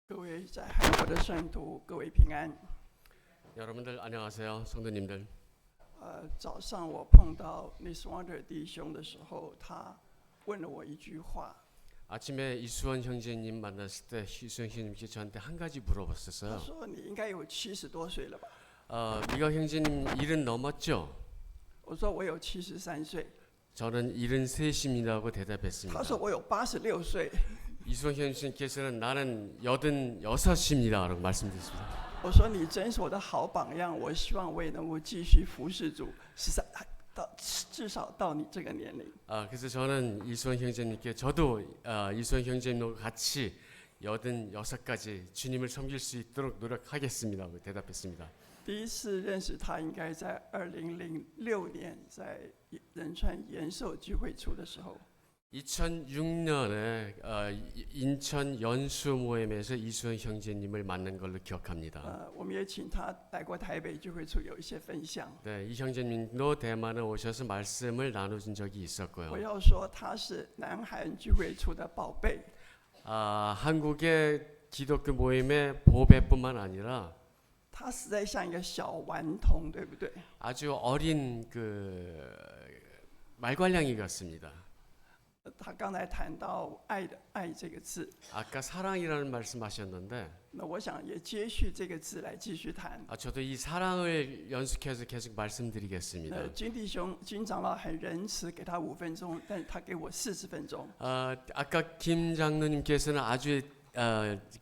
各位在韩国的圣徒，各位平安。 여러분들 안녕하세요, 성도님들. 早上我碰到 Miss Wonder 弟兄的时候，他问了我一句话。 아침에 이수원 형제님 만났을 때 이수원 형제님께 저한테 한 가지 他 물어봤었어요. 说：“你应该有70多岁了吧？” 미각 형제님 70 넘었죠? 我说：“我有73岁。” 저는 73입니다고 대답했습니다. 他说：“我有86岁。” 이수원 형제님께서는 나는 86입니다라고 말씀드렸습니다. 我说：“你真是我的好榜样，我希望我也能够继续服侍主，至少到你这个年龄。” 그래서 저는 이수원 형제님께 저도 이수원 형제님과 같이 86까지 주님을 섬길 수 있도록 노력하겠습니다고 대답했습니다. 第一次认识他应该在2006年，在仁川延寿聚会处的时候。 2006년에 인천 연수 모임에서 이수원 형제님을 만난 걸로 기억합니다. 我们也请他来过台北聚会处有一些分享。 네, 이 형제님도 대만에 오셔서 말씀을 나누신 적이 我 있었고요. 要说他是南韩聚会处的宝贝。 한국의 기독교 모임의 보배뿐만 아니라 他实在像一个小顽童，对不对？ 아주 어린 말괄량이 같습니다. 他刚才谈到爱的爱这个字， 아까 사랑이라는 말씀하셨는데 那我想也接续这个字来继续谈。 저도 이 사랑을 연속해서 계속 말씀드리겠습니다. 金弟兄、金长老很仁慈，给他5分钟，但他给我40分钟。 아까 김 장로님께서는 아주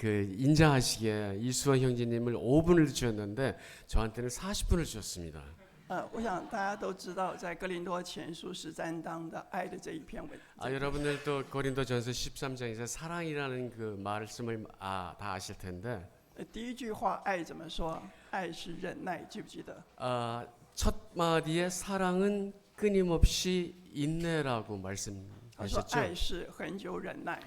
인자하시게 이수원 형제님을 5분을 주셨는데 저한테는 40분을 주셨습니다. 我想大家都知道，在哥林多前书13章的爱的这一篇文。 여러분들도 고린도전서 13장에서 사랑이라는 그 말씀을 다 아실 텐데 第一句话爱怎么说？爱是忍耐，记不记得？ 첫 마디에 사랑은 끊임없이 인내라고 他说爱 말씀하셨죠. 是恒久忍耐。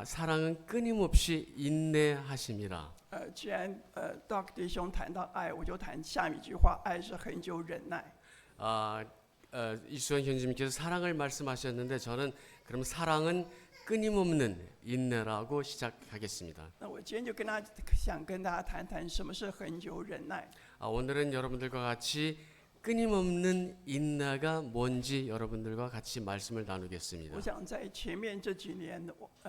사랑은 끊임없이 인내하심이라. 既然Doc 弟兄谈到爱，我就谈下面一句话：爱是恒久忍耐。 이수원 형제님께서 사랑을 말씀하셨는데 저는 그럼 사랑은 끊임없는 인내라고 시작하겠습니다. 那我今天就想跟大家谈谈什么是恒久忍耐。 오늘은 여러분들과 같이 끊임없는 인내가 뭔지 여러분들과 같이 말씀을 나누겠습니다. 我想在前面这几年，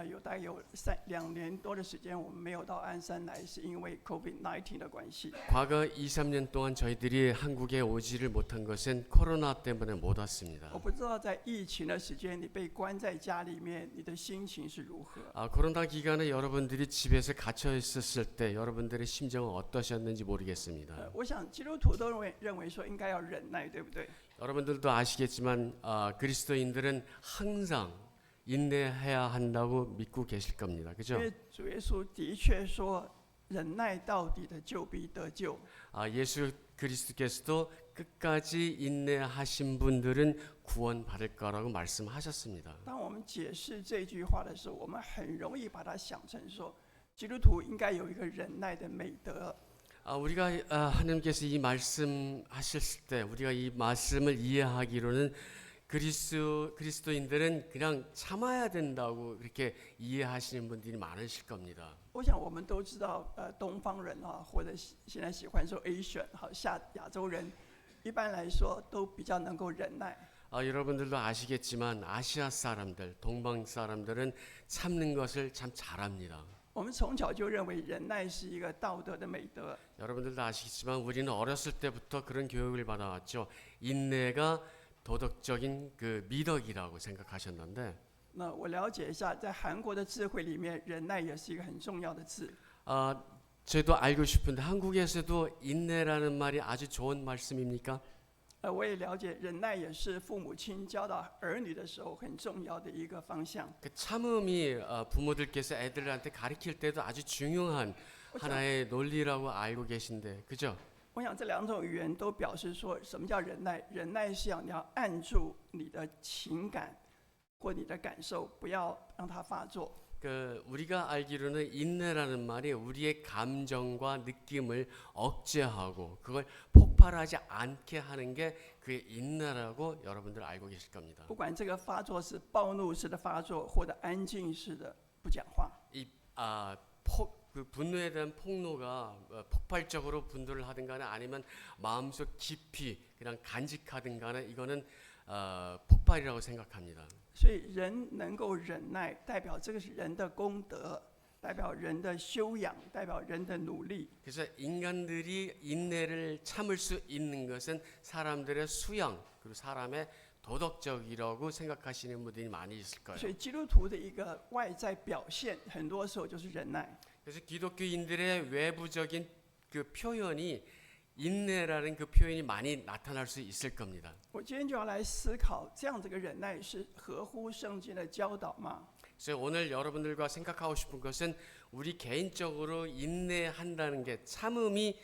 有大概有2年多的时间，我们没有到鞍山来，是因为 COVID-19 的关系。 과거 2-3년 동안 저희들이 한국에 오지를 못한 것은 코로나 때문에 못 왔습니다. 我不知道在疫情的时间，你被关在家里面，你的心情是如何？ 코로나 기간에 여러분들이 집에서 갇혀 있었을 때 여러분들의 심정은 어떠셨는지 모르겠습니다. 我想基督徒都认为说应该要忍耐，对不对？ 여러분들도 아시겠지만 그리스도인들은 항상 인내해야 한다고 믿고 계실 겁니다. 因 그죠? 为主耶稣的确说，忍耐到底的就必得救。 예수 그리스도께서도 끝까지 인내하신 분들은 구원받을 거라고 말씀하셨습니다. 当我们解释这句话的时候，我们很容易把它想成说，基督徒应该有一个忍耐的美德。 우리가 하나님께서 이 말씀하셨을 때 우리가 이 말씀을 이해하기로는 그리스도인들은 그냥 참아야 된다고 그렇게 이해하시는 분들이 많으실 겁니다. 我想我们都知道，东方人或者现在喜欢说 Asian， 亚洲人，一般来说都比较能够忍耐。 여러분들도 아시겠지만 아시아 사람들, 동방 사람들은 참는 것을 참 잘합니다. 我们从小就认为忍耐是一个道德的美德。 여러분들도 아시겠지만 우리는 어렸을 때부터 그런 교육을 받아왔죠. 인내가 도덕적인 그 미덕이라고 생각하셨는데 那我了解一下，在韩国的智慧里面，忍耐也是一个很重要的字。 저도 알고 싶은데 한국에서도 인내라는 말이 아주 좋은 말씀입니까? 我也了解，忍耐也是父母亲教导儿女的时候很重要的一个方向。 그 참음이 부모들께서 애들한테 가르칠 때도 아주 중요한 하나의 논리라고 알고 계신데, 그죠? 我想这两种语言都表示说，什么叫忍耐？忍耐是你要按住你的情感或你的感受，不要让它发作。 우리가 알기로는 인내라는 말이 우리의 감정과 느낌을 억제하고 그걸 폭발하지 않게 하는 게 그게 인내라고 여러분들 알고 계실 겁니다. 不管这个发作是暴怒式的发作，或者安静式的不讲话。그 분노에 대한 폭로가 폭발적으로 분노를 하든 간에 아니면 마음속 깊이 그냥 간직하든 간에 이거는 폭발이라고 생각합니다. 所以人能够忍耐，代表这个是人的功德，代表人的修养，代表人的努力。 그래서 인간들이 인내를 참을 수 있는 것은 사람들의 수양 그리고 사람의 도덕적이라고 생각하시는 분들이 많이 있을 거예요. 所以基督徒的一个外在表现，很多时候就是忍耐。 그래서 기독교인들의 외부적인 그 표현이 인내라는 그 표현이 많이 나타날 수 있을 겁니다. 我今天就要来思考，这样子的忍耐是合乎圣经的教导吗？ 그래서 오늘 여러분들과 생각하고 싶은 것은 우리 개인적으로 인내한다는 게 참음이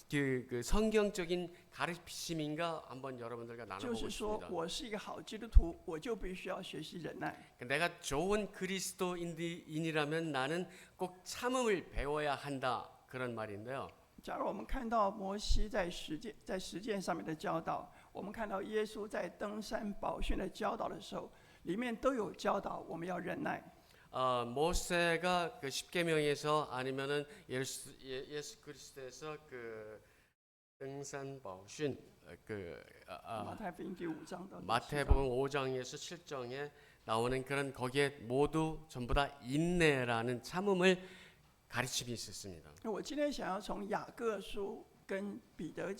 그 성경적인 가르치심인가 한번 여러분들과 就 나눠보고 是说 싶습니다. 我是一个好基督徒，我就必须要学习忍耐。 내가 좋은 그리스도인이라면 나는 꼭 참음을 배워야 한다 그런 말인데요. 假如我们看到摩西在实践上面的教导，我们看到耶稣在登山宝训的教导的时候，里面都有教导我们要忍耐。 모세가 그 십계명에서 아니면은 예수 그리스도에서 그 등산宝训 马太福音第5章到第7章 마태복음 5장에서 7장에 나오는 그런 거기에 모두 전부 다 인내라는 참음을 가르침이 있었습니다. 我今天想要从雅各书跟彼得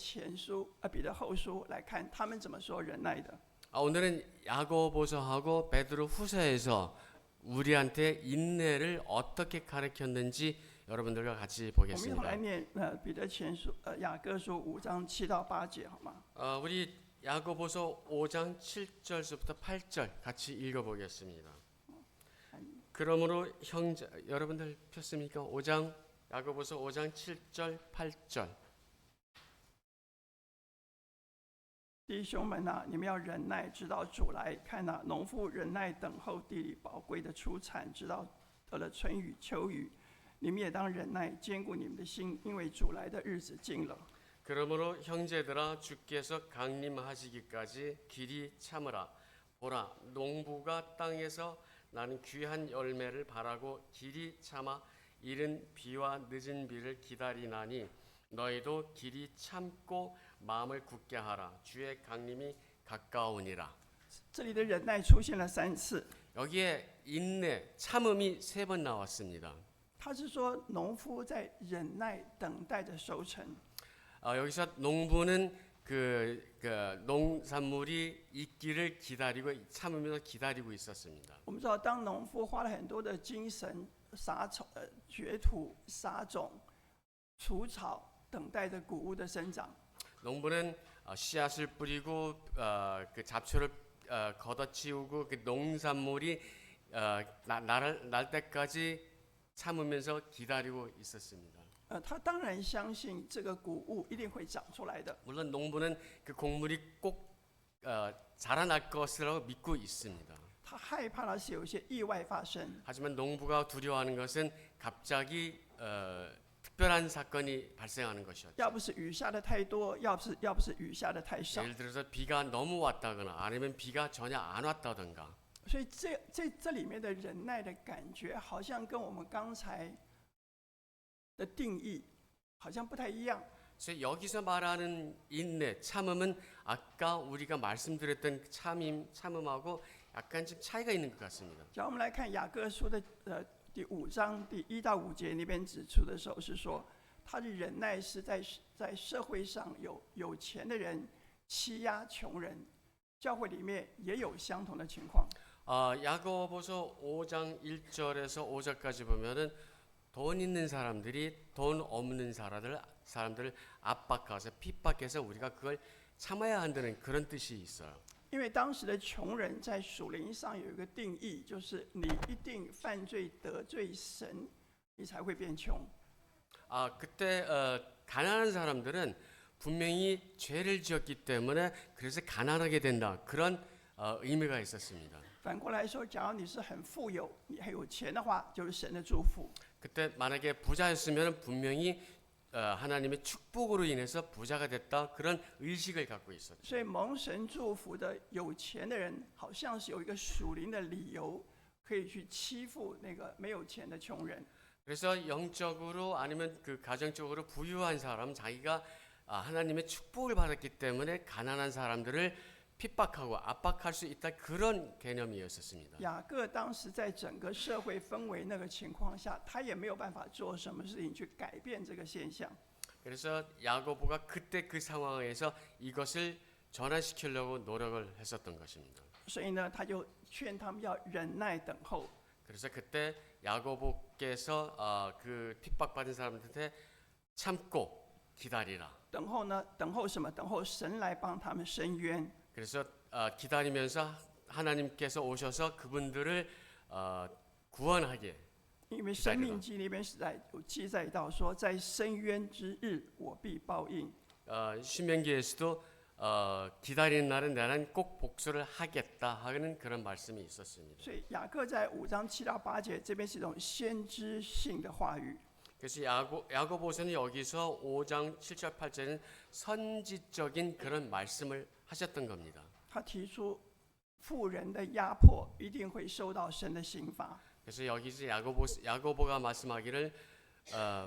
后书来看，他们怎么说忍耐的。 오늘은 야고보서하고 베드로 후서에서 우리한테 인내를 어떻게 가르쳤는지 여러분들과 같이 我们一同来 보겠습니다. 念彼得前书雅各书5章7到8节，好吗？ 우리 야고보서 5장 7절부터 8절 같이 읽어보겠습니다. 그러므로 형제 여러분들 폈습니까? 5장 야고보서 5장 7절 8절. 弟兄们啊，你们要忍耐，直到主来。看哪，农夫忍耐等候地里宝贵的出产，直到得了春雨、秋雨。你们也当忍耐，坚固你们的心，因为主来的日子近了。 그러므로 형제들아 주께서 강림하시기까지 길이 참으라. 보라 농부가 땅에서 나는 귀한 열매를 바라고 길이 참아 이른 비와 늦은 비를 기다리나니 너희도 길이 참고 마음을 굳게 하라. 주의 강림이 가까우니라. 这里的忍耐出现了3次， 여기에 인내, 참음이 3번 나왔습니다. 他是说农夫在忍耐等待着收成。 여기서 농부는 그 농산물이 있기를 기다리고 참으면서 기다리고 있었습니다. 我们知道，当农夫花了很多的精神掘土、撒种、除草，等待着谷物的生长。 농부는 씨앗을 뿌리고 그 잡초를 걷어치우고 그 농산물이 날 때까지 참으면서 기다리고 있었습니다. 他当然相信这个谷物一定会长出来的。 물론 농부는 그 곡물이 꼭 자라날 것이라고 믿고 있습니다. 他害怕的是有一些意外发生。 하지만 농부가 두려워하는 것은 갑자기 특별한 사건이 발생하는 것이었죠. 要不是雨下的太多，要不是雨下的太少。 예를 들어서 비가 너무 왔다거나 아니면 비가 전혀 안 왔다던가. 所以这里面的忍耐的感觉，好像跟我们刚才的定义好像不太一样。 그래서 여기서 말하는 인내, 참음은 아까 우리가 말씀드렸던 참음하고 약간 좀 차이가 있는 것 같습니다. 假如我们来看雅各书的第5章第1到5节那边指出的时候，是说他的忍耐是在社会上有钱的人欺压穷人，教会里面也有相同的情况。 야고보서 5장 1절에서 5절까지 보면은 돈 있는 사람들이 돈 없는 사람들을 압박해서 핍박해서 우리가 그걸 참아야 한다는 그런 뜻이 있어요. 因为当时的穷人在属灵上有一个定义，就是你一定犯罪得罪神，你才会变穷。 그때 가난한 사람들은 분명히 죄를 지었기 때문에 그래서 가난하게 된다 그런 의미가 있었습니다. 反过来说，假如你是很富有，你很有钱的话，就是神的祝福。 그때 만약에 부자였으면 분명히 하나님의 축복으로 인해서 부자가 됐다 그런 의식을 갖고 있었죠. 所以蒙神祝福的有钱的人，好像是有一个属灵的理由，可以去欺负那个没有钱的穷人。 그래서 영적으로 아니면 그 가정적으로 부유한 사람, 자기가 하나님의 축복을 받았기 때문에 가난한 사람들을 핍박하고 압박할 수 있다, 그런 개념이었었습니다. 雅各当时在整个社会氛围那个情况下，他也没有办法做什么事情去改变这个现象。 그래서 야고보가 그때 그 상황에서 이것을 전환시키려고 노력을 했었던 것입니다. 所以呢，他就劝他们要忍耐等候。 그래서 그때 야고보께서 그 핍박받은 사람들한테 참고 기다리라. 等候呢？等候什么？等候神来帮他们伸冤。 그래서 기다리면서 하나님께서 오셔서 그분들을 구원하게. 因为生命记那边是有记载到说，在伸冤之日，我必报应。 신명기에서도 기다리는 날은 나는 꼭 복수를 하겠다 하는 그런 말씀이 있었습니다. 所以雅各在5章7到8节这边是一种先知性的话语。 그래서 야고보서는 여기서 5장 7절 8절은 선지적인 그런 말씀을 하셨던 겁니다. 他提出富人的压迫一定会受到神的刑罚。 그래서 여기서 야고보가 말씀하기를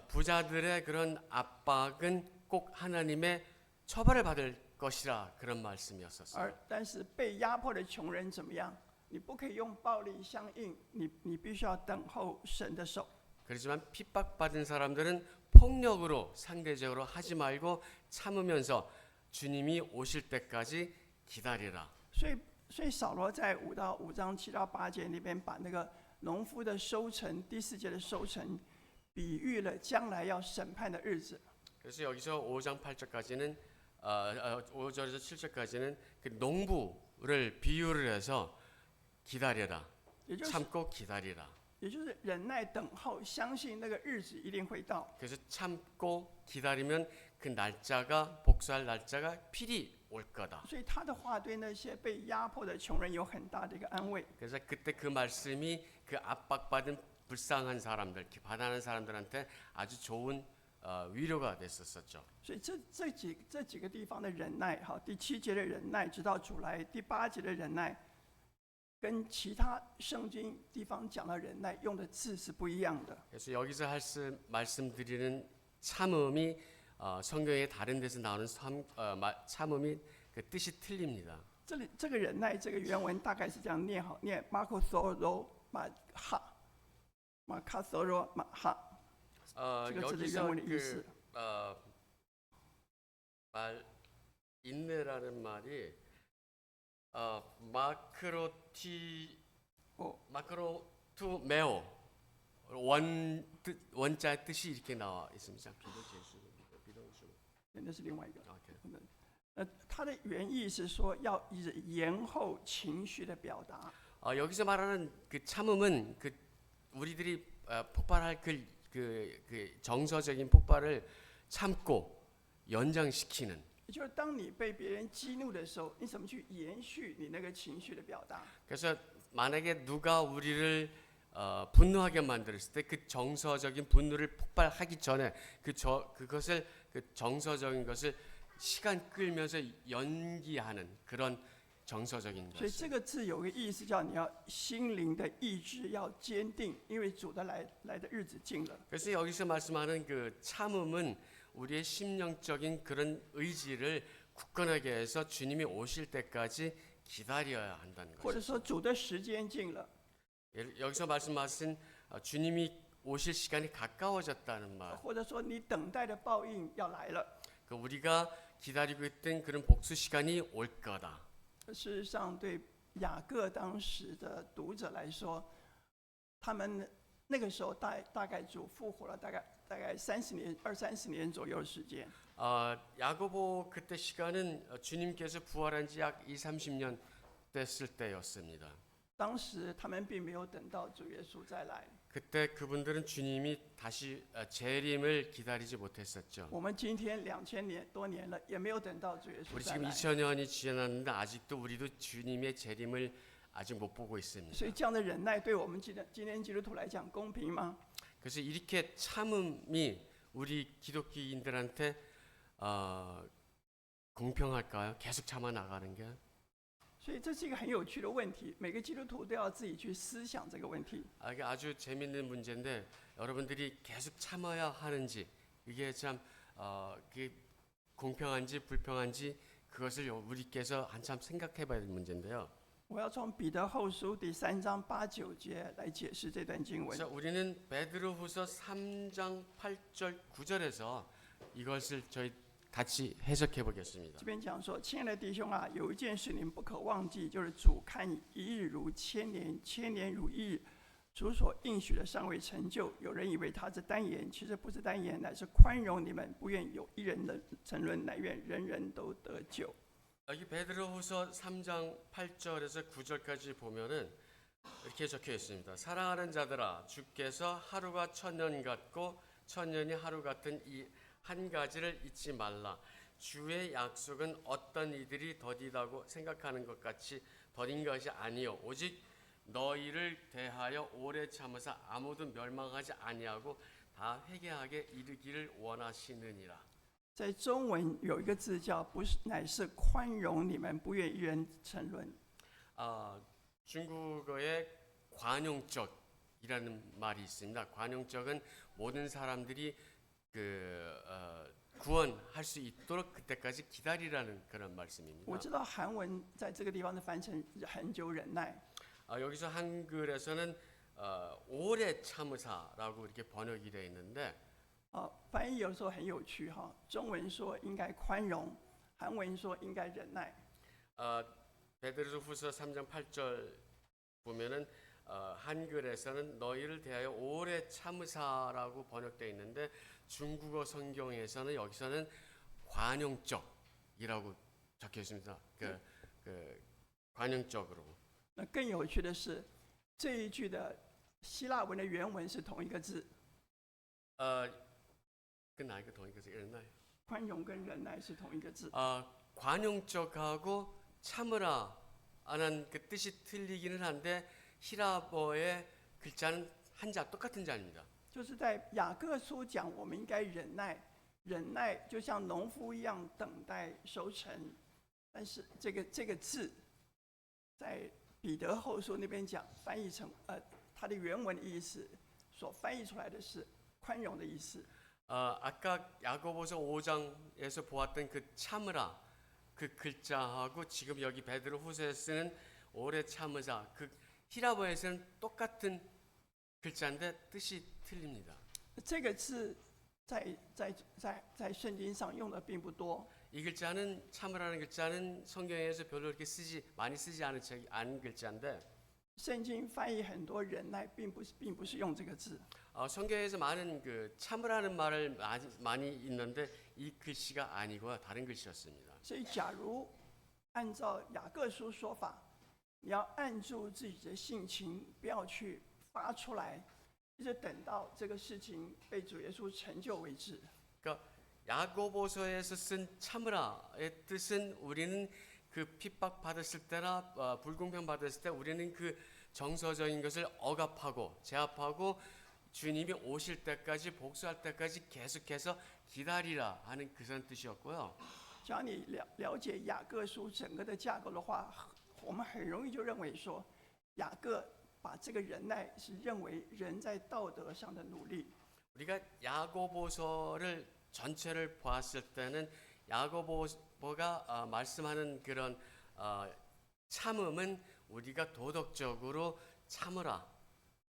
부자들의 그런 압박은 꼭 하나님의 처벌을 받을 것이라, 그런 말씀이었었어요. 但是被压迫的穷人怎么样？你不可以用暴力相应，你必须要等候神的手。 그렇지만 핍박받은 사람들은 폭력으로 상대적으로 하지 말고 참으면서 주님이 오실 때까지 기다리라. 所以扫罗在5章7到8节那边把那个农夫的收成，第4节的收成，比喻了将来要审判的日子。 그래서 여기서 5장 8절까지는 5절에서 7절까지는 그 농부를 비유를 해서 기다려라, 참고 기다리라. 也就是忍耐等候，相信那个日子一定会到。 그래서 참고 기다리면 그 날짜가, 복수할 날짜가 필히 올 거다. 所以他的话对那些被压迫的穷人有很大的一个安慰。 그래서 그때 그 말씀이 그 압박받은 불쌍한 사람들, 가난한 사람들한테 아주 좋은 위로가 됐었었죠. 所以这几个地方的忍耐，好，第7节的忍耐直到主来，第8节的忍耐，跟其他圣经地方讲的忍耐用的字是不一样的。 그래서 여기서 말씀드리는 참음이 성경의 다른 데서 나오는 참음이 그 뜻이 틀립니다. 这个忍耐，这个原文大概是这样念，好，念马可索罗马哈，马卡索罗马哈。 这个字的原文的意思。 말 인내라는 말이 마크로투 메오 원자의 뜻이 이렇게 나와 있습니다. 那是另外一个。它的原意是说要延后情绪的表达。 여기서 말하는 그 참음은 그 우리들이 폭발할 그 정서적인 폭발을 참고 연장시키는. 也就是当你被别人激怒的时候，你怎么去延续你那个情绪的表达？ 그래서 만약에 누가 우리를 분노하게 만들었을 때 그 정서적인 분노를 폭발하기 전에 그것을 그 정서적인 것을 시간 끌면서 연기하는 그런 정서적인 것. 所以这个字有个意思，叫你要心灵的意志要坚定，因为主的来的日子近了。 그래서 여기서 말씀하는 그 참음은 우리의 심령적인 그런 의지를 굳건하게 해서 주님이 오실 때까지 기다려야 한다는 或者 것이죠. 说主的时间近了， 여기서 말씀하신 주님이 오실 시간이 가까워졌다는 말. 或者说你等待的报应要来了。 그 우리가 기다리고 있던 그런 복수 시간이 올 거다. 事实上，对雅各当时的读者来说，他们那个时候大概主复活了，大概30年、20-30年左右的时间。 야고보 그때 시간은 주님께서 부활한 지 약 20-30년 됐을 때였습니다. 当时他们并没有等到主耶稣再来。 그때 그분들은 주님이 다시 재림을 기다리지 못했었죠. 我们今天2000多年了，也没有等到主耶稣 우리 再 지금 来。 2000년이 지났는데 아직도 우리도 주님의 재림을 아직 못 보고 있습니다. 所以这样的忍耐，对我们今天基督徒来讲公平吗？ 그래서 이렇게 참음이 우리 기독교인들한테 공평할까요? 계속 참아 나가는 게? 所以这是一个很有趣的问题，每个基督徒都要自己去思想这个问题。 이게 아주 재밌는 문제인데 여러분들이 계속 참아야 하는지 이게 참 그게 공평한지 불평한지 그것을 우리께서 한참 생각해봐야 될 문제인데요. 我要从彼得后书第3章8、9节来解释这段经文。 그래서 우리는 베드로후서 3장 8절 9절에서 이것을 저희 같이 해석해 보겠습니다. 这边讲说，亲爱的弟兄啊，有一件事你们不可忘记，就是主看一日如千年，千年如一日。主所应许的尚未成就，有人以为他是单言，其实不是单言，乃是宽容你们，不愿有一人的沉沦，乃愿人人都得救。 여기 베드로후서 3장 8절에서 9절까지 보면은 이렇게 적혀 있습니다. 사랑하는 자들아, 주께서 하루가 천년 같고 천년이 하루 같은 이 한 가지를 잊지 말라. 주의 약속은 어떤 이들이 더디다고 생각하는 것 같이 더딘 것이 아니요 오직 너희를 대하여 오래 참으사 아무도 멸망하지 아니하고 다 회개하게 이르기를 원하시느니라. 在中文有一个字叫“不是”，乃是宽容你们，不愿一人沉沦。 중국어에 관용적이라는 말이 있습니다. 관용적은 모든 사람들이 구원할 수 있도록 그때까지 기다리라는 그런 말씀입니다. 我知道韩文在这个地方是翻成恒久忍耐， 여기서 한글에서는 오래 참으사라고 이렇게 번역이 되어 있는데 翻译有时候很有趣哈。中文说应该宽容，韩文说应该忍耐。 베드로후서 3장 8절 보면은 한글에서는 너희를 대하여 오래 참으사라고 번역되어 있는데 중국어 성경에서는 여기서는 관용적이라고 적혀 있습니다. 관용적으로. 那更有趣的是，这一句的希腊文的原文是同一个字， 그 나이가 동의해서 이랬나요? 宽容跟忍耐是同一个字。 관용적하고 참으라는 그 뜻이 틀리기는 한데 히라버의 글자는 한자 똑같은 자입니다. 就是在雅各书讲，我们应该忍耐，忍耐就像农夫一样等待收成。但是这个字，在彼得后书那边讲，翻译成它的原文的意思，所翻译出来的是宽容的意思。 아까 야고보서 5장에서 보았던 그 참으라 그 글자하고 지금 여기 베드로 후서에 쓰는 오래 참으사 그 히라버에서는 똑같은 글자인데 뜻이 틀립니다. 这个字在圣经上用的并不多。 이 글자는 참으라는 글자는 성경에서 별로 이렇게 많이 쓰지 않은 글자인데 圣经翻译很多忍耐，并不是用这个字。 성경에서 많은 그 참으라는 말을 많이 있는데 이 글씨가 아니고요 다른 글씨였습니다. 所以，假如按照雅各书说法，你要按住自己的性情，不要去发出来，一直等到这个事情被主耶稣成就为止。 그러니까 야고보서에서 쓴 참으라의 뜻은 우리는 그 핍박 받았을 때나 불공평 받았을 때 우리는 그 정서적인 것을 억압하고 제압하고 주님이 오실 때까지 복수할 때까지 계속해서 기다리라 하는 그런 뜻이었고요. 只要你了解雅各书整个的架构的话，我们很容易就认为说，雅各把这个忍耐是认为人在道德上的努力。 우리가 야고보서를 전체를 보았을 때는 야고보가 말씀하는 그런 참음은 우리가 도덕적으로 참으라.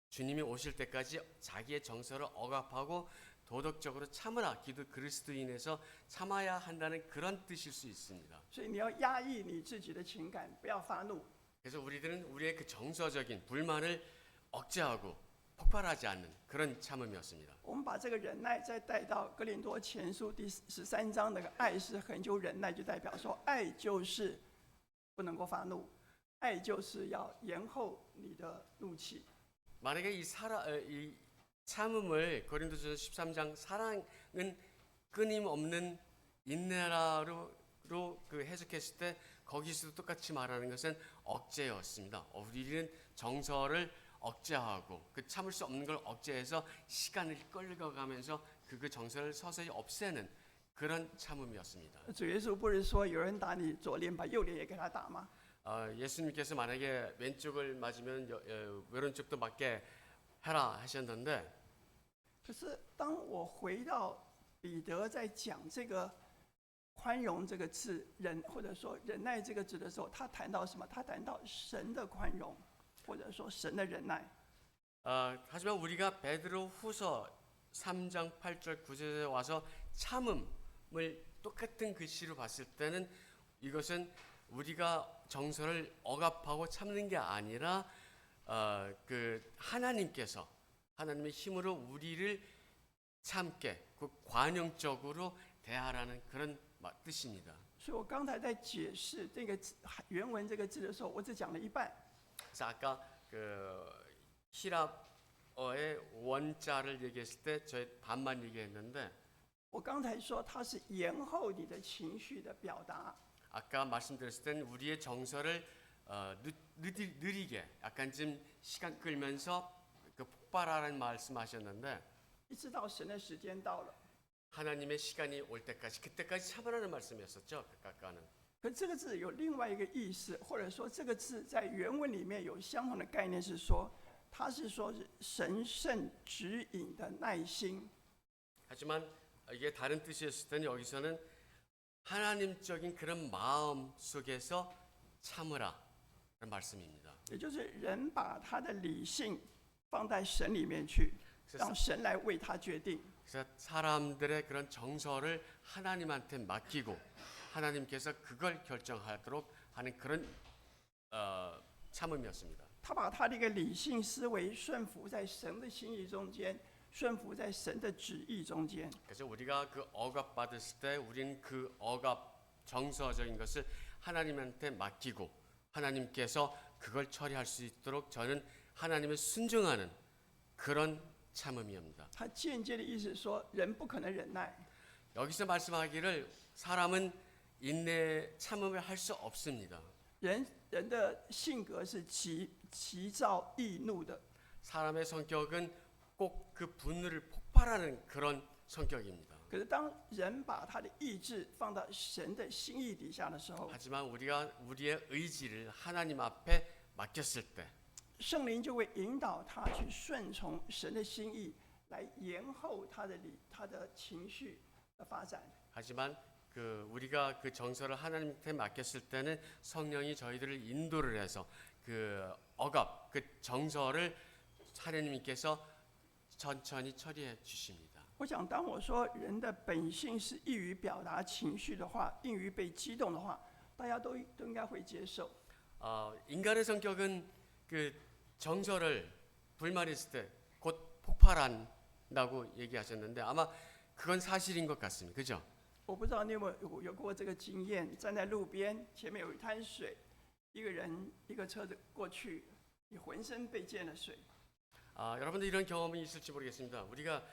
주님이 오실 때까지 자기의 정서를 억압하고 도덕적으로 참으라. 그리스도인에서 참아야 한다는 그런 뜻일 수 있습니다. 所以你要压抑你自己的情感，不要发怒。 그래서 우리들은 우리의 그 정서적인 불만을 억제하고 폭발하지 않는 그런 참음이었습니다. 我们把这个忍耐再带到哥林多前书第13章，那个爱是恒久忍耐，就代表说，爱就是不能够发怒，爱就是要延后你的怒气。 만약에 이 참음을 고린도서 13장 사랑은 끊임없는 인내라로 그 해석했을 때 거기서도 똑같이 말하는 것은 억제였습니다. 우리는 정서를 억제하고 그 참을 수 없는 걸 억제해서 시간을 끌어가면서 그 정서를 서서히 없애는 그런 참음이었습니다. 主耶稣不是说有人打你左脸，把右脸也给他打吗？ 예수님께서 만약에 왼쪽을 맞으면 왼쪽도 맞게 해라 하셨는데 可是当我回到彼得在讲这个宽容这个字，或者说忍耐这个字的时候，他谈到什么？他谈到神的宽容，或者说神的忍耐。 하지만 우리가 베드로후서 3장 8절 9절에 와서 참음을 똑같은 글씨로 봤을 때는 이것은 우리가 정서를 억압하고 참는 게 아니라 그 하나님께서 하나님의 힘으로 우리를 참게 그 관용적으로 대하라는 그런 뜻입니다. 所以我刚才在解释这个字原文这个字的时候，我只讲了一半。 그래서 아까 그 히랍어의 원자를 얘기했을 때 저희 반만 얘기했는데 我刚才说它是延后你的情绪的表达， 아까 말씀드렸을 땐 우리의 정서를 느리게 약간 좀 시간 끌면서 그 폭발하라는 말씀하셨는데 一直到神的时间到了。 하나님의 시간이 올 때까지 그때까지 참으라는 말씀이었었죠. 아까는. 可这个字有另外一个意思，或者说这个字在原文里面有相同的概念，是说它是说是神圣指引的耐心。 하지만 이게 다른 뜻이었을 때는 여기서는 하나님적인 그런 마음 속에서 참으라 그런 말씀입니다. 也就是人把他的理性放在神里面去，让神来为他决定。 그래서 사람들의 그런 정서를 하나님한테 맡기고 하나님께서 그걸 결정하도록 하는 그런 참음이었습니다. 他把他的一个理性思维顺服在神的心意中间，顺服在神的旨意中间。 그래서 우리가 그 억압 받았을 때 우리는 그 억압 정서적인 것을 하나님한테 맡기고 하나님께서 그걸 처리할 수 있도록 저는 하나님을 순종하는 그런 참음이옵니다. 他间接的意思是说，人不可能忍耐， 여기서 말씀하기를 사람은 인내 참음을 할 수 없습니다. 人的性格是急躁易怒的。 사람의 성격은 꼭 그 분노를 폭발하는 그런 성격입니다. 可是当人把他的意志放到神的心意底下的时候， 하지만 우리가 우리의 의지를 하나님 앞에 맡겼을 때 圣灵就会引导他去顺从神的心意，来延后他的情绪的发展。 하지만 그 우리가 그 정서를 하나님께 맡겼을 때는 성령이 저희들을 인도를 해서 그 억압 그 정서를 하나님께서 천천히 처리해 주십니다. 我想，当我说人的本性是易于表达情绪的话，易于被激动的话，大家都应该会接受。 인간의 성격은 그 정서를 불만이 있을 때 곧 폭발한다고 얘기하셨는데 아마 그건 사실인 것 같습니다. 그죠? 我不知道你有没有过这个经验，站在路边，前面有一滩水，一个人一个车子过去，你浑身被溅了水。 여러분들 이런 경험이 있을지 모르겠습니다. 우리가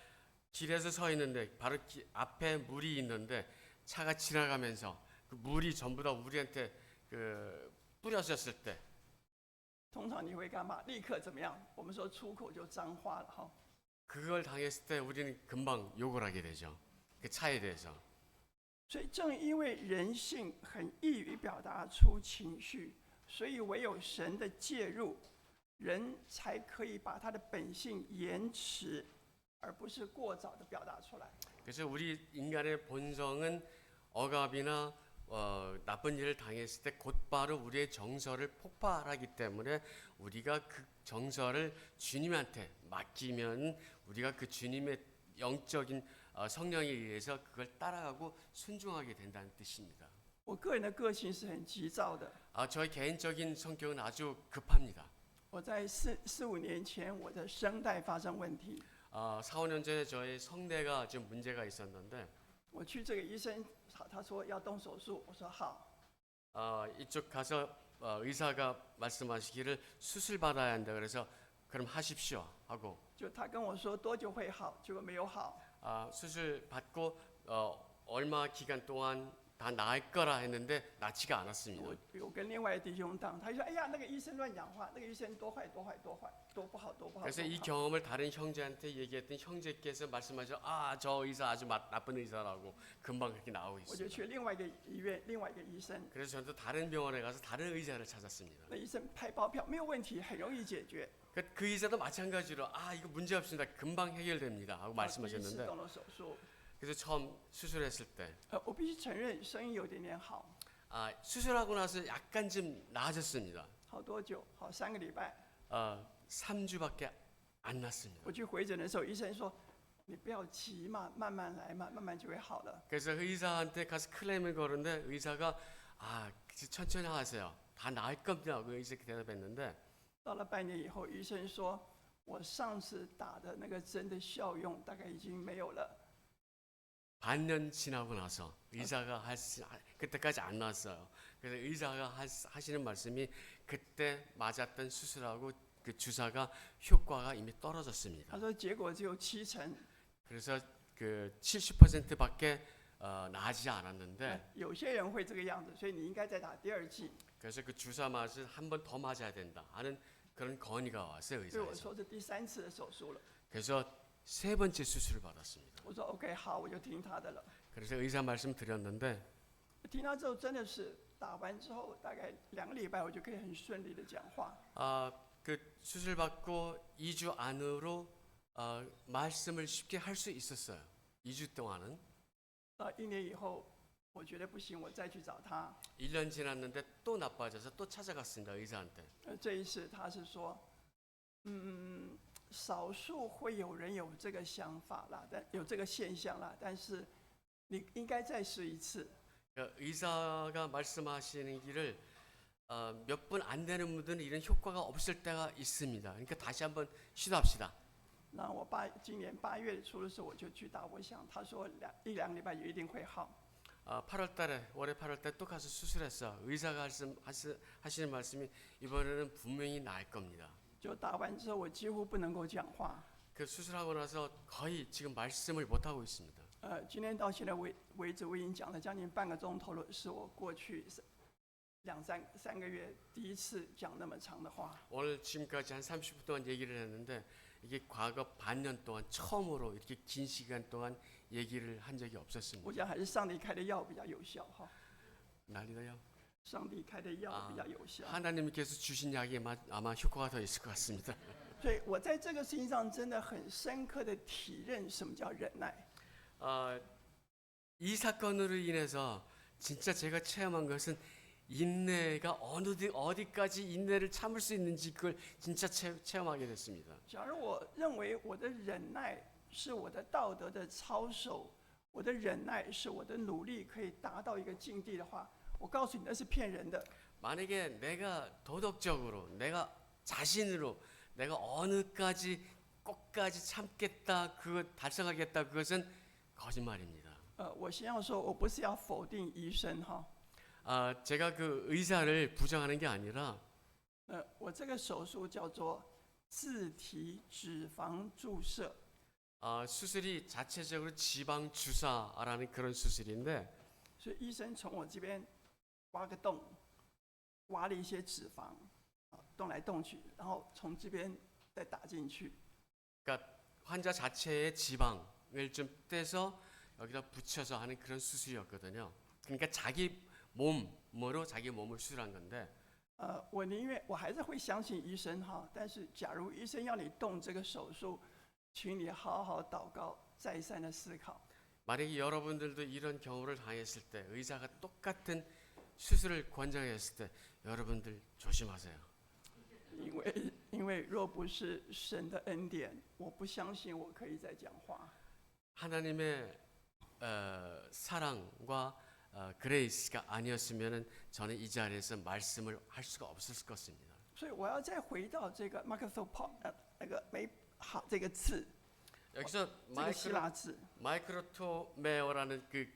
길에서 서 있는데 바로 앞에 물이 있는데 차가 지나가면서 그 물이 전부 다 우리한테 그 뿌려졌을 때 通常你会干嘛？立刻怎么样？我们说出口就脏话了哈。 그걸 당했을 때 우리는 금방 욕을 하게 되죠. 그 차에 대해서. 所以正因为人性很易于表达出情绪，所以唯有神的介入，人才可以把他的本性延迟，而不是过早的表达出来。 그래서 우리 인간의 본성은 억압이나 나쁜 일을 당했을 때 곧바로 우리의 정서를 폭발하기 때문에 우리가 그 정서를 주님한테 맡기면 우리가 그 주님의 영적인 성령에 의해서 그걸 따라가고 순종하게 된다는 뜻입니다. 我个人的个性是很急躁的。 저의 개인적인 성격은 아주 급합니다. 我在4、5年前，我的声带发生问题， 4, 5년 전에 저의 성대가 좀 문제가 있었는데 我去这个医生，他说要动手术，我说好。 이쪽 가서 의사가 말씀하시기를 수술 받아야 한다 그래서 그럼 하십시오 하고 就他跟我说多久会好，结果没有好。 수술 받고 얼마 기간 동안 다 나을 거라 했는데 낫지가 않았습니다. 我跟另外的弟兄当，他就说：“哎呀，那个医生乱讲话，那个医生多坏多坏多坏，多不好多不好。” 그래서 이 경험을 다른 형제한테 얘기했더니 형제께서 말씀하죠. 아, 저 의사 아주 나쁜 의사라고 금방 그렇게 나오고 我就 있습니다. 去另外一个医院，另外一个医生， 그래서 저는 또 다른 병원에 가서 다른 의사를 찾았습니다. 那医生拍包票没有问题，很容易解决。 그 의사도 마찬가지로 아, 이거 문제 없습니다. 금방 해결됩니다 하고 第一次 말씀하셨는데 动了手术， 그래서 처음 수술했을 때 我必须承认声音有点点好， 아, 수술하고 나서 약간 좀 나아졌습니다. 好多久？好3个礼拜。 3주밖에 안 났습니다. 我去回诊的时候，医生说：“你不要急嘛，慢慢来嘛，慢慢就会好了。 그래서 의사한테 가서 클레임을 거는데 의사가 아, 천천히 하세요. 다 나을 겁니다. 그 의사가 대답했는데 到了半年以后，医生说：“我上次打的那个针的效用大概已经没有了。 반년 지나고 나서 의사가 그때까지 안 나왔어요. 그래서 의사가 하시는 말씀이 그때 맞았던 수술하고 그 주사가 효과가 이미 떨어졌습니다. 他说结果只有70%， 그래서 그 70%밖에 나아지지 않았는데 有些人会这个样子，所以你应该再打第2剂。 그래서 그 주사 맞을 한 번 더 맞아야 된다 하는 그런 건의가 왔어요 所以我 의사에서. 说是第3次的手术了。 그래서 3번째 수술을 받았습니다. 我说 OK 好，我就听他的了。 그래서 의사 말씀 드렸는데 听他之后真的是打完之后大概2个礼拜，我就可以很顺利的讲话。 그 수술 받고 2주 안으로 말씀을 쉽게 할 수 있었어요. 2주 동안은. 1年以后，我觉得不行，我再去找他。 1년 지났는데 또 나빠져서 또 찾아갔습니다. 의사한테. 这一次他是说，少数会有人有这个想法啦，但有这个现象啦，但是你应该再试一次。 의사가 말씀하시는 길을 몇 분 안 되는 분들은 이런 효과가 없을 때가 있습니다. 그러니까 다시 한번 시도합시다. 那我今年8月初的时候我就去打，我想他说1、2个礼拜也一定会好。 8월 달에 올해 8월 달에 또 가서 수술했어. 의사가 하시는 말씀이 이번에는 분명히 나을 겁니다. 就打完之后，我几乎不能够讲话。 그 수술하고 나서 거의 지금 말씀을 못 하고 있습니다. 今天到现在为止，我已经讲了将近半个钟头了，是我过去3个月第一次讲那么长的话。 오늘 지금까지 한 30분 동안 얘기를 했는데 이게 과거 반년 동안 처음으로 이렇게 긴 시간 동안 얘기를 한 적이 我 없었습니다. 想还是上帝开的药比较有效哈， 난리나요? 上帝开的药比较有效。 하나님께서 주신 약이 아마 효과가 더 있을 것 같습니다. 所以我在这个事情上真的很深刻的体认什么叫忍耐。 이 사건으로 인해서 진짜 제가 체험한 것은 인내가 어디까지 인내를 참을 수 있는지 그걸 진짜 체험하게 됐습니다. 假如我认为我的忍耐是我的道德的操守，我的忍耐是我的努力可以达到一个境地的话，我告诉你那是骗人的。 만약에 내가 도덕적으로 내가 자신으로 내가 어느까지 꼭까지 참겠다 그거 달성하겠다 그것은 거짓말입니다. 我先要说，我不是要否定医生哈， 제가 그 의사를 부정하는 게 아니라 我这个手术叫做自体脂肪注射， 수술이 자체적으로 지방 주사라는 그런 수술인데 所以医生从我这边挖个洞，挖了一些脂肪，动来动去，然后从这边再打进去。 그러니까 환자 자체의 지방을 좀 떼서 여기다 붙여서 하는 그런 수술이었거든요. 그러니까 자기 몸으로 자기 몸을 수술한 건데 我宁愿我还是会相信医生哈，但是假如医生要你动这个手术，请你好好祷告，再三的思考。 만약에 여러분들도 이런 경우를 당했을 때 의사가 똑같은 수술을 권장했을 때 여러분들 조심하세요. 因为若不是神的恩典，我不相信我可以再讲话。 하나님의 사랑과 그레이스가 아니었으면 저는 이 자리에서 말씀을 할 수가 없었을 것입니다. 所以我要再回到这个 Microsoft 那个没好这个字， 여기서 这个希腊字， 마이크로토메오라는 그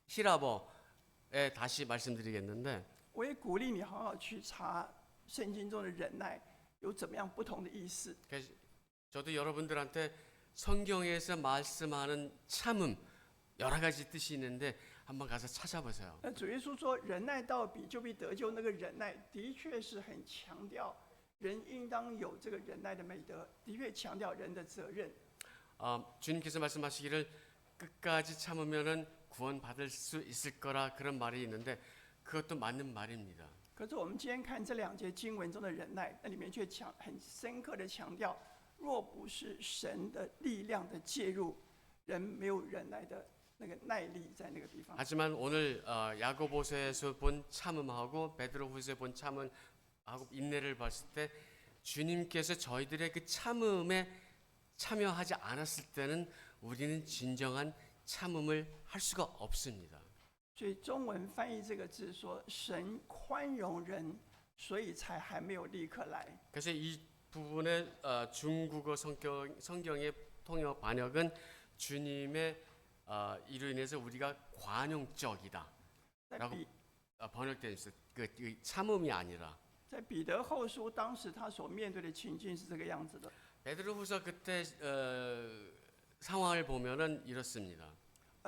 히라버에 다시 말씀드리겠는데 我也鼓励你好好去查圣经中的忍耐有怎么样不同的意思。 그래서 저도 여러분들한테 성경에서 말씀하는 참음 여러 가지 뜻이 있는데 한번 가서 찾아보세요. 主耶稣说，忍耐到底就必得救。那个忍耐的确是很强调人应当有这个忍耐的美德，的确强调人的责任。 주님께서 말씀하시기를 끝까지 참으면은 구원받을 수 있을 거라 그런 말이 있는데 그것도 맞는 말입니다. 可是我们今天看这2节经文中的忍耐，那里面却很深刻的强调，若不是神的力量的介入，人没有忍耐的那个耐力在那个地方。 하지만 오늘 야고보서에서 본 참음하고 베드로후서에 본 참음하고 인내를 봤을 때 주님께서 저희들의 그 참음에 참여하지 않았을 때는 우리는 진정한 참음을 할 수가 없습니다. 所以中文翻译这个字说，神宽容人，所以才还没有立刻来。 그래서 이 부분의 중국어 성경의 통역 번역은 주님의 이로 인해서 우리가 관용적이다 在 라고 彼 번역되어 있어요. 그 참음이 아니라. 在彼得后书，当时他所面对的情境是这个样子的。 베드로후서 그때 상황을 보면은 이렇습니다.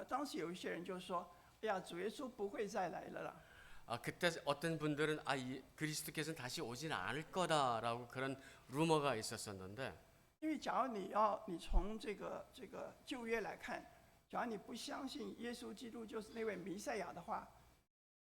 当时有一些人就说：“哎呀，主耶稣不会再来了啦。” 그때 어떤 분들은 그리스도께서는 다시 오지는 않을 거다라고 그런 루머가 있었었는데 因为假如你从这个旧约来看，假如你不相信耶稣基督就是那位弥赛亚的话，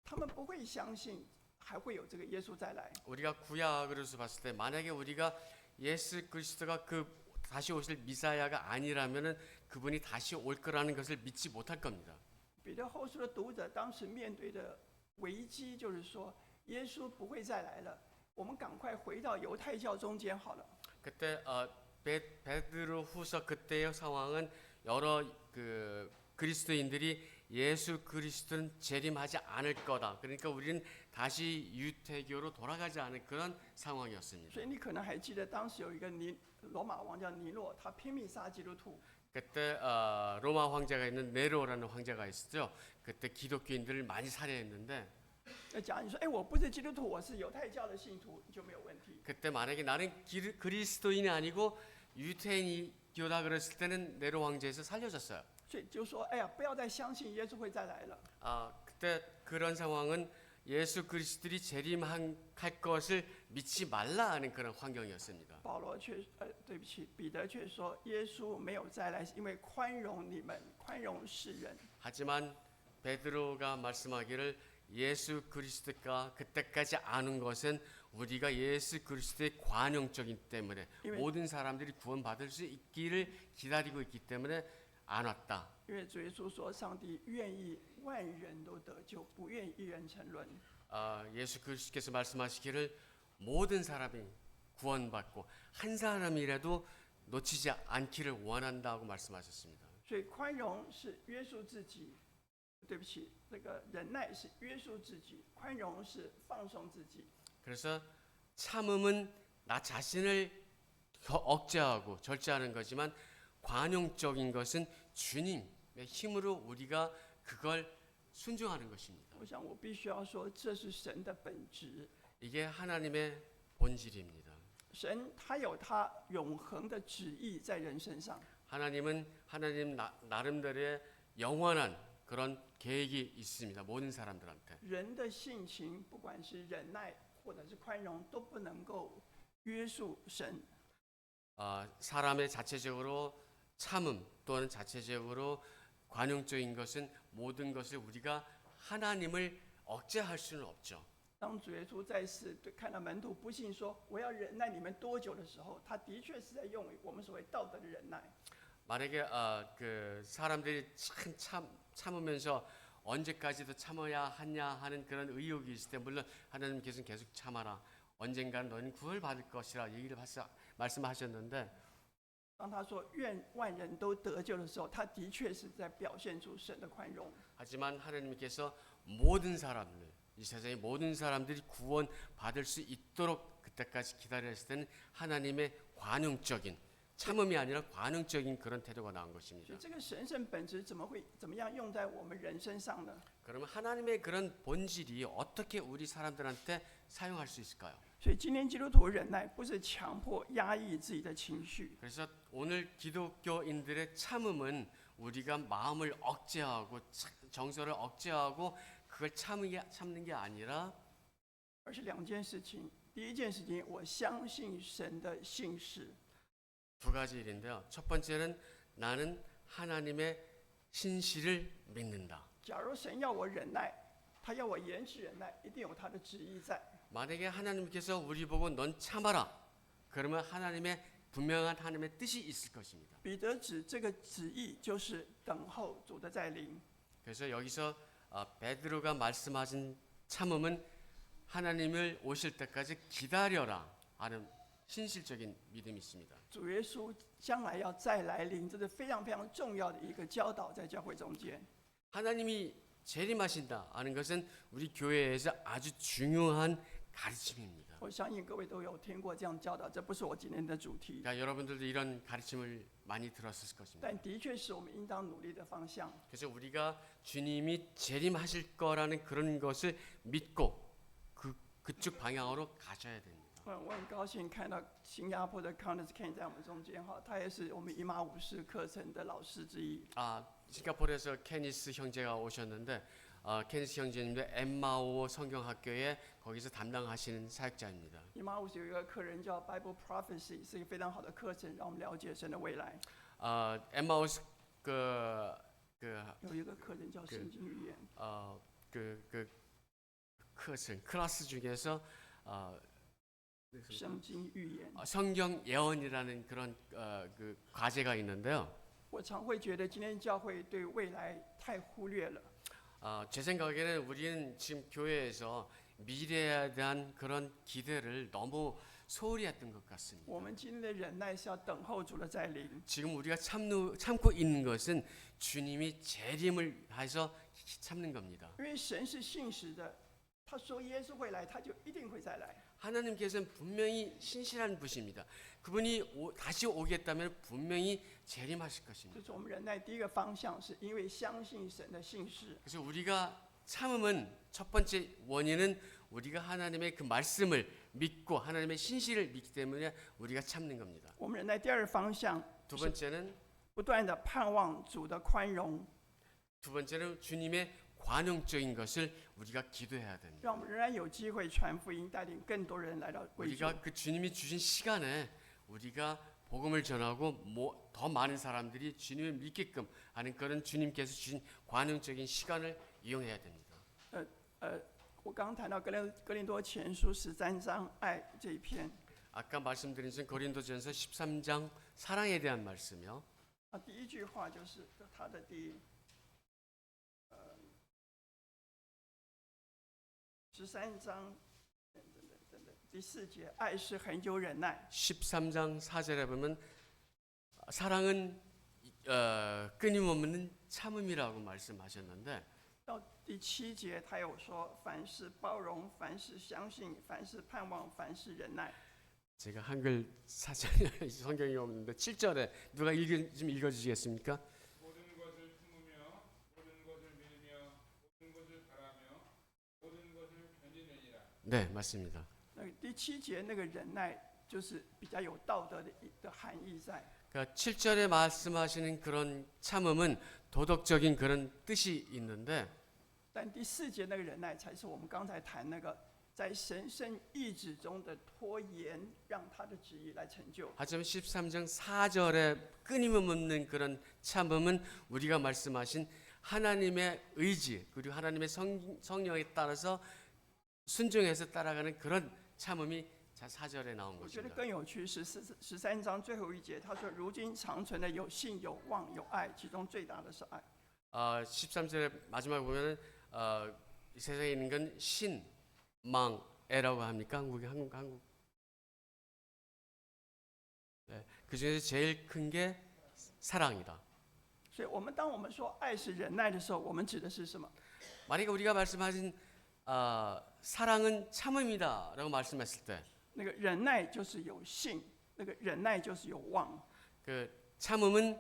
他们不会相信还会有这个耶稣再来。 우리가 구약으로서 봤을 때 만약에 우리가 예수 그리스도가 그 다시 오실 미사야가 아니라면은 그분이 다시 올 거라는 것을 믿지 못할 겁니다. 彼得后书的读者当时面对的危机就是说，耶稣不会再来了，我们赶快回到犹太教中间好了。 그때 베드로후서 그때의 상황은 여러 그 그리스도인들이 예수 그리스도는 재림하지 않을 거다. 그러니까 우리는 다시 유태교로 돌아가지 않을 그런 상황이었습니다. 所以你可能还记得，当时有一个罗马王叫尼诺，他拼命杀基督徒。 그때 로마 황제가 있는 네로라는 황제가 있었죠. 그때 기독교인들을 많이 살해했는데 假如你说，哎，我不是基督徒，我是犹太教的信徒，你就没有问题。 그때 만약에 나는 그리스도인이 아니고 유태인이교다 그랬을 때는 네로 황제에서 살려졌어요. 所以就说，哎呀，不要再相信耶稣会再来了。 그때 그런 상황은 예수 그리스도들이 재림할 것을 믿지 말라 하는 그런 환경이었습니다. 保罗却，对不起，彼得却说，耶稣没有再来，是因为宽容你们，宽容世人。 하지만 베드로가 말씀하기를 예수 그리스도가 그때까지 아는 것은 우리가 예수 그리스도의 관용적인 때문에 모든 사람들이 구원받을 수 있기를 기다리고 있기 때문에 안 왔다. 因为主耶稣说，上帝愿意万人都得救，不愿一人沉沦。 예수 그리스도께서 말씀하시기를 모든 사람이 구원받고 한 사람이라도 놓치지 않기를 원한다고 말씀하셨습니다. 所以宽容是约束自己，对不起，那个忍耐是约束自己，宽容是放松自己。 그래서 참음은 나 자신을 억제하고 절제하는 거지만 관용적인 것은 주님의 힘으로 우리가 그걸 순종하는 것입니다. 我想我必须要说，这是神的本质。 이게 하나님의 본질입니다. 神他有他永恒的旨意在人身上。 하나님은 하나님 나름대로의 영원한 그런 계획이 있습니다. 모든 사람들한테. 人的性情，不管是忍耐或者是宽容，都不能够约束神。 사람의 자체적으로 참음 또는 자체적으로 관용적인 것은 모든 것을 우리가 하나님을 억제할 수는 없죠. 当主耶稣在世看到门徒不信说我要忍耐你们多久的时候，他的确是在用我们所谓道德的忍耐。 만약에 그 사람들이 참으면서 언제까지도 참아야 하냐 하는 그런 의혹이 있을 때 물론 하나님께서는 계속 참아라. 언젠가는 너희는 구원받을 것이라 얘기를 말씀하셨는데 当他说愿万人都得救的时候，他的确是在表现出神的宽容。 하지만 하나님께서 모든 사람들 이 세상의 모든 사람들이 구원받을 수 있도록 그때까지 기다렸을 때는 하나님의 관용적인 참음이 아니라 관용적인 그런 태도가 나온 所 것입니다. 以这个神圣本质怎么样用在我们人身上呢？ 그러면 하나님의 그런 본질이 어떻게 우리 사람들한테 사용할 수 있을까요? 所以今天基督徒忍耐不是强迫压抑自己的情绪， 그래서 오늘 기독교인들의 참음은 우리가 마음을 억제하고 정서를 억제하고 그걸 참는 게 아니라 而是两件事情。第一件事情，我相信神的信实。 두 가지 일인데요. 첫 번째는 나는 하나님의 신실을 믿는다. 假如神要我忍耐，他要我延迟忍耐，一定有他的旨意在。 만약에 하나님께서 우리 보고 넌 참아라. 그러면 하나님의 분명한 하나님의 뜻이 있을 것입니다. 彼得指这个旨意就是等候主的再临。 그래서 여기서 베드로가 말씀하신 참음은 하나님을 오실 때까지 기다려라 하는 신실적인 믿음이 있습니다. 主耶稣将来要再来临，这是非常非常重要的一个教导，在教会中间。 하나님이 재림하신다 하는 것은 우리 교회에서 아주 중요한 가르침입니다. 我相信各位都有听过这样教导，这不是我今天的主题， 그러니까 여러분들도 이런 가르침을 많이 들었을 것입니다. 但的确是我们应当努力的方向。 그래서 우리가 주님이 재림하실 거라는 그런 것을 믿고 그쪽 방향으로 가셔야 됩니다. 我很高兴看到新加坡的 Countess Ken 在我们中间哈，他也是我们以马武士课程的老师之一。 싱가포르에서 케니스 형제가 오셨는데 케니스 형제님도 엠마오 성경학교에 거기서 담당하시는 사역자입니다. 以马武士有一个课程叫 Bible Prophecy， 是一个非常好的课程，让我们了解神的未来。 엠마오스 有一个课程叫圣经预言， 课程 클래스 중에서 圣经预言。 성경 예언이라는 그런 그 과제가 있는데요. 我常会觉得今天教会对未来太忽略了。 제 생각에는 우리는 지금 교회에서 미래에 대한 그런 기대를 너무 소홀히 했던 것 같습니다. 我们今天的忍耐是要等候主的再临。 지금 우리가 참고 있는 것은 주님이 재림을 해서 참는 겁니다. 因为神是信实的，他说耶稣会来，他就一定会再来。 하나님께서는 분명히 신실한 분입니다. 그분이 다시 오겠다면 분명히 재림하실 这 것입니다. 是我们忍耐第一个方向，是因为相信神的信实。 그래서 우리가 참음은 첫 번째 원인은 우리가 하나님의 그 말씀을 믿고 하나님의 신실을 믿기 때문에 우리가 참는 겁니다. 我们忍耐第二个方向， 두 번째는 不断的盼望主的宽容， 두 번째는 주님의 관용적인 것을 우리가 기도해야 됩니다. 让我们仍然有机会传福音，带领更多人来到归主。 우리가 그 주님이 주신 시간에 우리가 복음을 전하고 더 많은 사람들이 주님을 믿게끔 하는 그런 주님께서 주신 관용적인 시간을 이용해야 됩니다. 我刚刚谈到哥林多前书13章爱这一篇， 아까 말씀드린 고린도전서 13장 사랑에 대한 말씀이요. 第一句话就是他的13章第4节，爱是恒久忍耐。 13장 4절에 보면 사랑은 끊임없는 참음이라고 말씀하셨는데 到第7节，他有说凡事包容，凡事相信，凡事盼望，凡事忍耐。 제가 한글 사전에 성경이 없는데 7절에 누가 좀 읽어주시겠습니까? 모든 것을 품으며 모든 것을 믿으며 모든 것을 바라며 모든 것을 견디느니라. 네, 맞습니다. 第7节那个忍耐，就是比较有道德的含义在。 그러니까 7절에 말씀하시는 그런 참음은 도덕적인 그런 뜻이 있는데 但第4节那个忍耐，才是我们刚才谈那个在神圣意志中的拖延，让他的旨意来成就。 하지만 13장 4절에 끊임없는 그런 참음은 우리가 말씀하신 하나님의 의지 그리고 하나님의 성령에 따라서 순종해서 따라가는 그런 참음이 4절에 나온 我觉得 것입니다. 更有趣是13章最后一节，他说：“如今长存的有信、有望、有愛，其中最大的是愛。” 13절에 마지막에 보면은 이 세상에 있는 건 신, 망, 애라고 합니까? 한국. 네, 그 중에서 제일 큰 게 사랑이다. 所以当我们说爱是忍耐的时候，我们指的是什么？ 만약에 우리가 말씀하신 사랑은 참음이다라고 말씀했을 때, 那个忍耐就是有信，那个忍耐就是有望。 그 참음은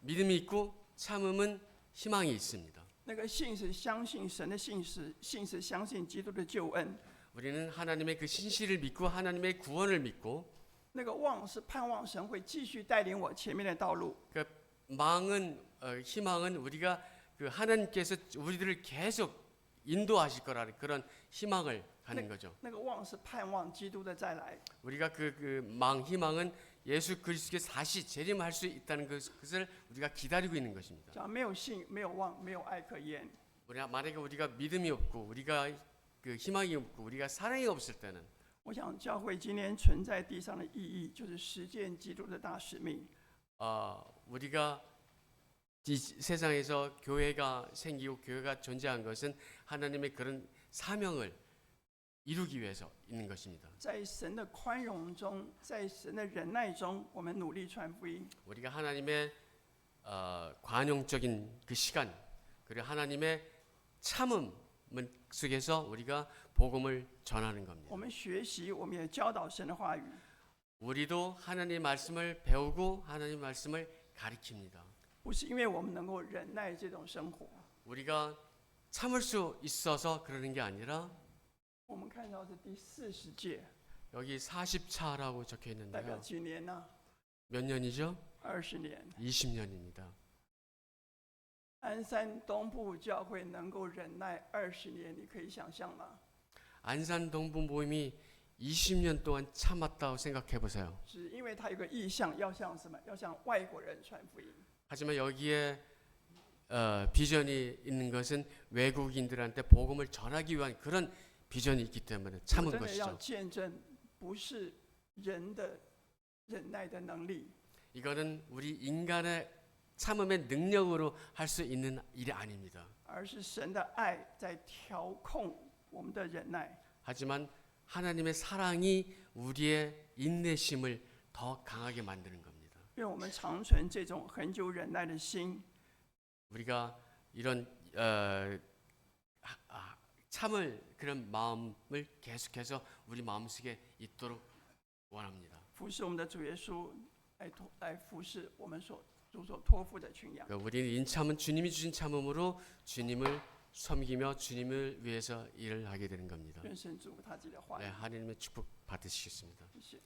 믿음이 있고 참음은 희망이 있습니다. 那个信是相信神的信实，信是相信基督的救恩。 우리는 하나님의 그 신실을 믿고 하나님의 구원을 믿고, 那个望是盼望神会继续带领我前面的道路。 그 망은 희망은 우리가 그 하나님께서 우리들을 계속 인도하실 거라는 그런 희망을 갖는 거죠. 那个望是盼望基督的再来。 우리가 희망은 예수 그리스도께서 다시 재림할 수 있다는 것을 우리가 기다리고 있는 것입니다. 假如没有信、没有望、没有爱可言， 만약에 우리가 믿음이 없고 우리가 그 희망이 없고 우리가 사랑이 없을 때는 我想教会今天存在地上的意义，就是实践基督的大使命。 우리가 이 세상에서 교회가 생기고 교회가 존재한 것은 하나님의 그런 사명을 이루기 위해서 있는 것입니다. 在神的宽容中，在神的忍耐中，我们努力传福音。 우리가 하나님의 관용적인 그 시간 그리고 하나님의 참음 속에서 우리가 복음을 전하는 我 겁니다. 们学习，我们也教导神的话语。 우리도 하나님 말씀을 배우고 하나님 말씀을 가리킵니다. 不是因为我们能够忍耐这种生活， 우리가 참을 수 있어서 그러는 게 아니라 我们看到是第40届， 여기 40차라고 적혀 代表 있는데요. 几年呢？ 몇 년이죠? 20年。 20년입니다. 鞍山东部教会能够忍耐20年，你可以想象吗？ 안산 동부 모임이 20년 동안 참았다고 생각해 보세요. 是因为他有个意向，要向什么？要向外国人传福音。 하지만 여기에 비전이 있는 것은 외국인들한테 복음을 전하기 위한 그런 비전이 있기 때문에 我 참은 真的要 것이죠. 见证，不是人的忍耐的能力， 이거는 우리 인간의 참음의 능력으로 할 수 있는 일이 아닙니다. 而是神的爱在调控我们的忍耐。 하지만 하나님의 사랑이 우리의 인내심을 더 강하게 만드는 겁니다. 愿我们长存这种恒久忍耐的心， 우리가 이런 참을 그런 마음을 계속해서 우리 마음속에 있도록 원합니다. 服侍我们的主耶稣，来服侍我们主所托付的群羊。 우리는 인참은 주님이 주신 참음으로 주님을 섬기며 주님을 위해서 일을 하게 되는 겁니다. 愿神主他自己的话 네, 语， 하나님의 축복 받으시겠습니다. 谢谢。